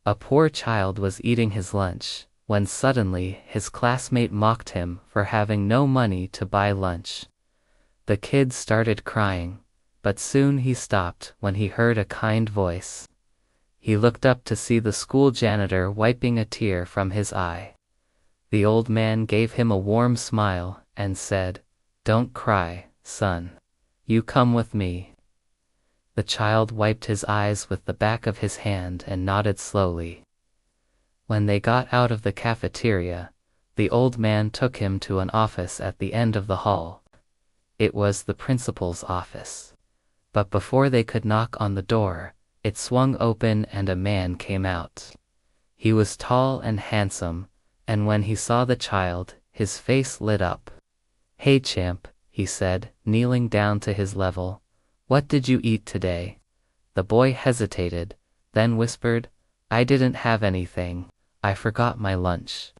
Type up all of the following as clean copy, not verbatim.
A poor child was eating his lunch, when suddenly his classmate mocked him for having no money to buy lunch. The kid started crying, but soon he stopped when he heard a kind voice. He looked up to see the school janitor wiping a tear from his eye. The old man gave him a warm smile and said, "Don't cry, son. You come with me." The child wiped his eyes with the back of his hand and nodded slowly. When they got out of the cafeteria, the old man took him to an office at the end of the hall. It was the principal's office. But before they could knock on the door, it swung open and a man came out. He was tall and handsome, and when he saw the child, his face lit up. "Hey champ," he said, kneeling down to his level. "What did you eat today?" The boy hesitated, then whispered, "I didn't have anything. I forgot my lunch."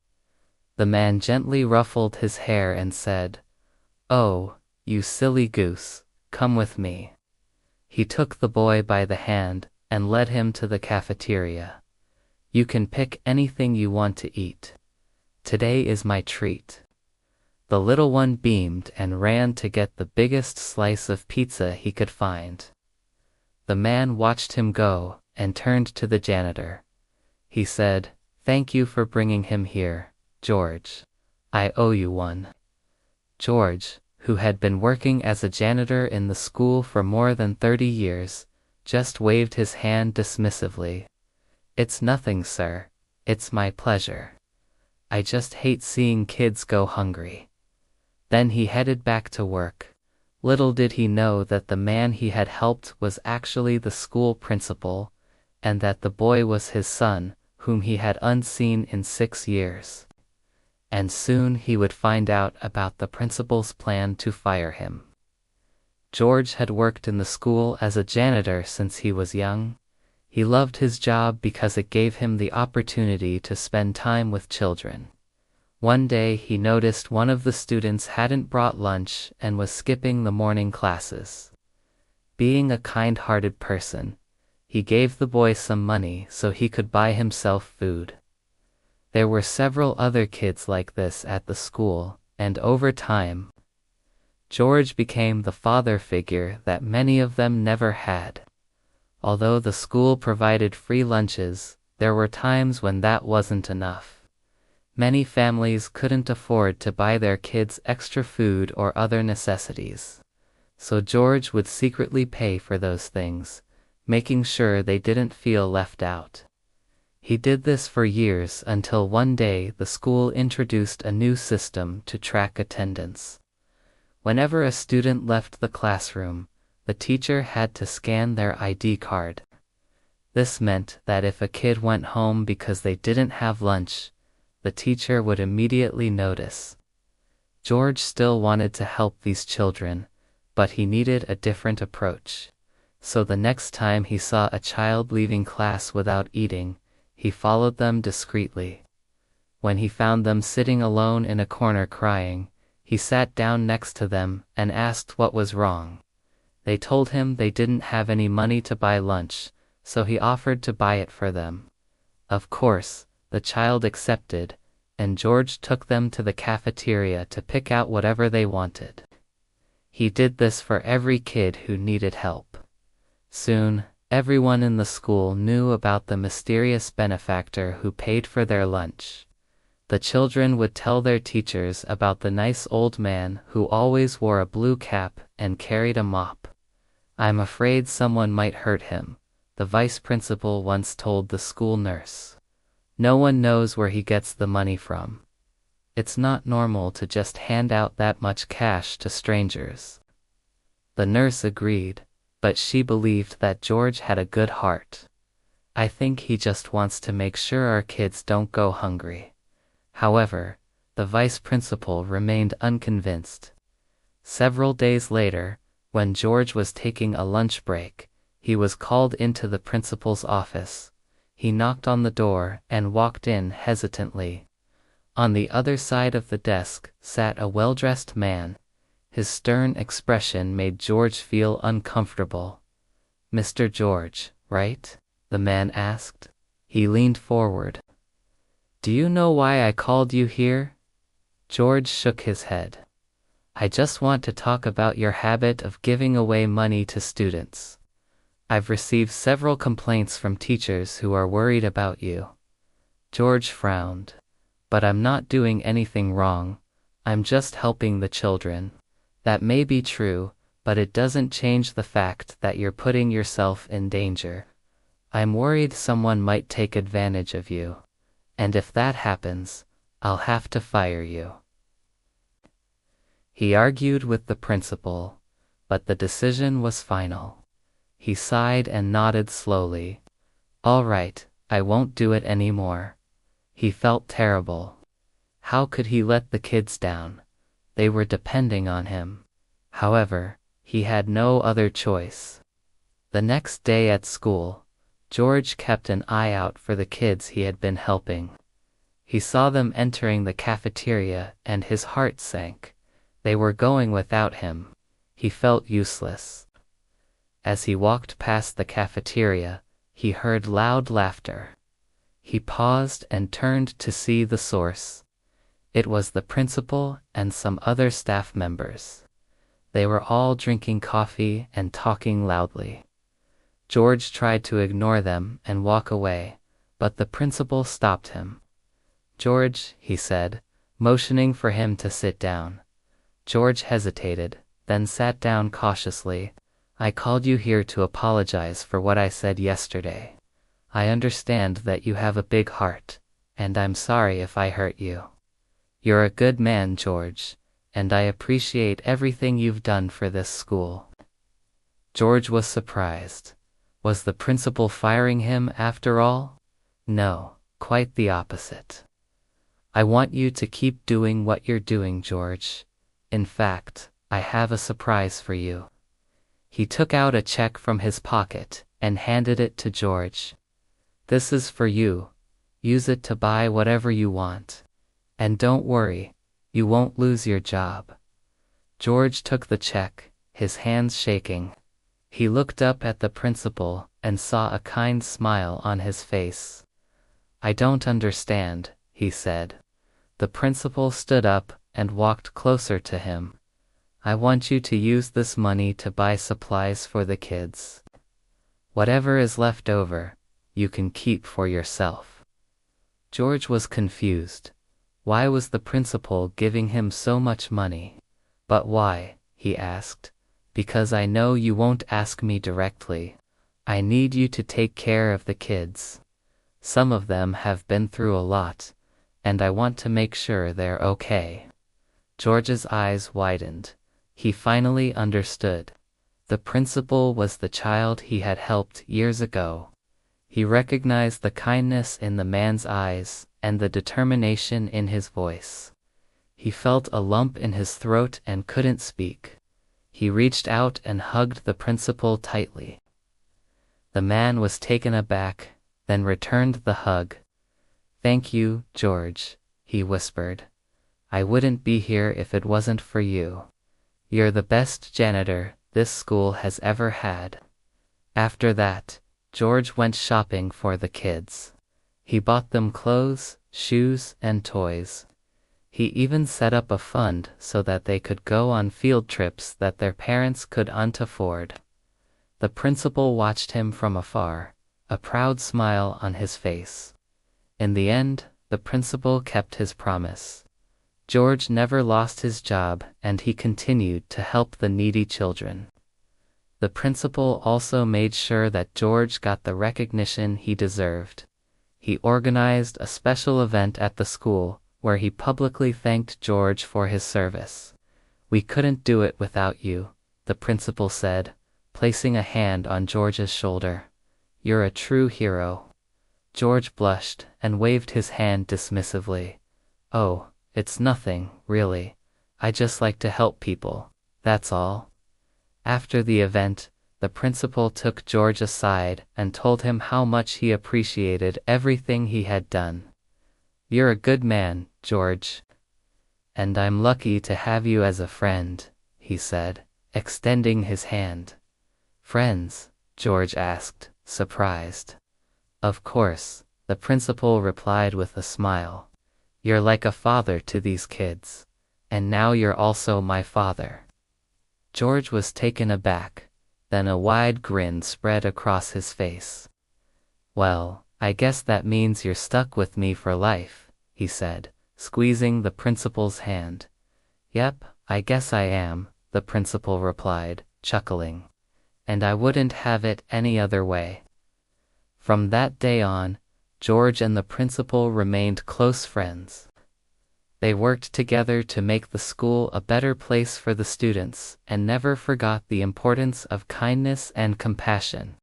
The man gently ruffled his hair and said, "Oh, you silly goose, come with me." He took the boy by the hand and led him to the cafeteria. "You can pick anything you want to eat. Today is my treat." The little one beamed and ran to get the biggest slice of pizza he could find. The man watched him go and turned to the janitor. He said, "Thank you for bringing him here, George. I owe you one." George, who had been working as a janitor in the school for more than 30 years, just waved his hand dismissively. "It's nothing, sir. It's my pleasure. I just hate seeing kids go hungry." Then he headed back to work. Little did he know that the man he had helped was actually the school principal, and that the boy was his son, whom he had unseen in 6 years. And soon he would find out about the principal's plan to fire him. George had worked in the school as a janitor since he was young. He loved his job because it gave him the opportunity to spend time with children. One day he noticed one of the students hadn't brought lunch and was skipping the morning classes. Being a kind-hearted person, he gave the boy some money so he could buy himself food. There were several other kids like this at the school, and over time, George became the father figure that many of them never had. Although the school provided free lunches, there were times when that wasn't enough. Many families couldn't afford to buy their kids extra food or other necessities. So George would secretly pay for those things, making sure they didn't feel left out. He did this for years until one day the school introduced a new system to track attendance. Whenever a student left the classroom, the teacher had to scan their ID card. This meant that if a kid went home because they didn't have lunch, the teacher would immediately notice. George still wanted to help these children, but he needed a different approach. So the next time he saw a child leaving class without eating, he followed them discreetly. When he found them sitting alone in a corner crying, he sat down next to them and asked what was wrong. They told him they didn't have any money to buy lunch, so he offered to buy it for them. Of course, the child accepted, and George took them to the cafeteria to pick out whatever they wanted. He did this for every kid who needed help. Soon, everyone in the school knew about the mysterious benefactor who paid for their lunch. The children would tell their teachers about the nice old man who always wore a blue cap and carried a mop. "I'm afraid someone might hurt him," the vice principal once told the school nurse. "No one knows where he gets the money from. It's not normal to just hand out that much cash to strangers." The nurse agreed, but she believed that George had a good heart. "I think he just wants to make sure our kids don't go hungry." However, the vice principal remained unconvinced. Several days later, when George was taking a lunch break, he was called into the principal's office. He knocked on the door and walked in hesitantly. On the other side of the desk sat a well-dressed man. His stern expression made George feel uncomfortable. "Mr. George, right?" the man asked. He leaned forward. "Do you know why I called you here?" George shook his head. "I just want to talk about your habit of giving away money to students. I've received several complaints from teachers who are worried about you." George frowned. "But I'm not doing anything wrong. I'm just helping the children." "That may be true, but it doesn't change the fact that you're putting yourself in danger. I'm worried someone might take advantage of you. And if that happens, I'll have to fire you." He argued with the principal, but the decision was final. He sighed and nodded slowly. "All right, I won't do it anymore." He felt terrible. How could he let the kids down? They were depending on him. However, he had no other choice. The next day at school, George kept an eye out for the kids he had been helping. He saw them entering the cafeteria and his heart sank. They were going without him. He felt useless. As he walked past the cafeteria, he heard loud laughter. He paused and turned to see the source. It was the principal and some other staff members. They were all drinking coffee and talking loudly. George tried to ignore them and walk away, but the principal stopped him. "George," he said, motioning for him to sit down. George hesitated, then sat down cautiously. "I called you here to apologize for what I said yesterday. I understand that you have a big heart, and I'm sorry if I hurt you. You're a good man, George, and I appreciate everything you've done for this school." George was surprised. Was the principal firing him after all? No, quite the opposite. "I want you to keep doing what you're doing, George. In fact, I have a surprise for you." He took out a check from his pocket and handed it to George. "This is for you. Use it to buy whatever you want. And don't worry, you won't lose your job." George took the check, his hands shaking. He looked up at the principal and saw a kind smile on his face. "I don't understand," he said. The principal stood up and walked closer to him. "I want you to use this money to buy supplies for the kids. Whatever is left over, you can keep for yourself." George was confused. Why was the principal giving him so much money? "But why?" he asked. "Because I know you won't ask me directly. I need you to take care of the kids. Some of them have been through a lot, and I want to make sure they're okay." George's eyes widened. He finally understood. The principal was the child he had helped years ago. He recognized the kindness in the man's eyes and the determination in his voice. He felt a lump in his throat and couldn't speak. He reached out and hugged the principal tightly. The man was taken aback, then returned the hug. "Thank you, George," he whispered. "I wouldn't be here if it wasn't for you. You're the best janitor this school has ever had." After that, George went shopping for the kids. He bought them clothes, shoes, and toys. He even set up a fund so that they could go on field trips that their parents couldn't afford. The principal watched him from afar, a proud smile on his face. In the end, the principal kept his promise. George never lost his job, and he continued to help the needy children. The principal also made sure that George got the recognition he deserved. He organized a special event at the school where he publicly thanked George for his service. "We couldn't do it without you," the principal said, placing a hand on George's shoulder. "You're a true hero." George blushed and waved his hand dismissively. "Oh, it's nothing, really. I just like to help people, that's all." After the event, the principal took George aside and told him how much he appreciated everything he had done. "You're a good man, George. And I'm lucky to have you as a friend," he said, extending his hand. "Friends?" George asked, surprised. "Of course," The principal replied with a smile. You're like a father to these kids. And now you're also my father. George was taken aback. Then a wide grin spread across his face. Well, I guess that means you're stuck with me for life, he said, squeezing the principal's hand. Yep, I guess I am, the principal replied, chuckling. And I wouldn't have it any other way. From that day on, George and the principal remained close friends. They worked together to make the school a better place for the students and never forgot the importance of kindness and compassion.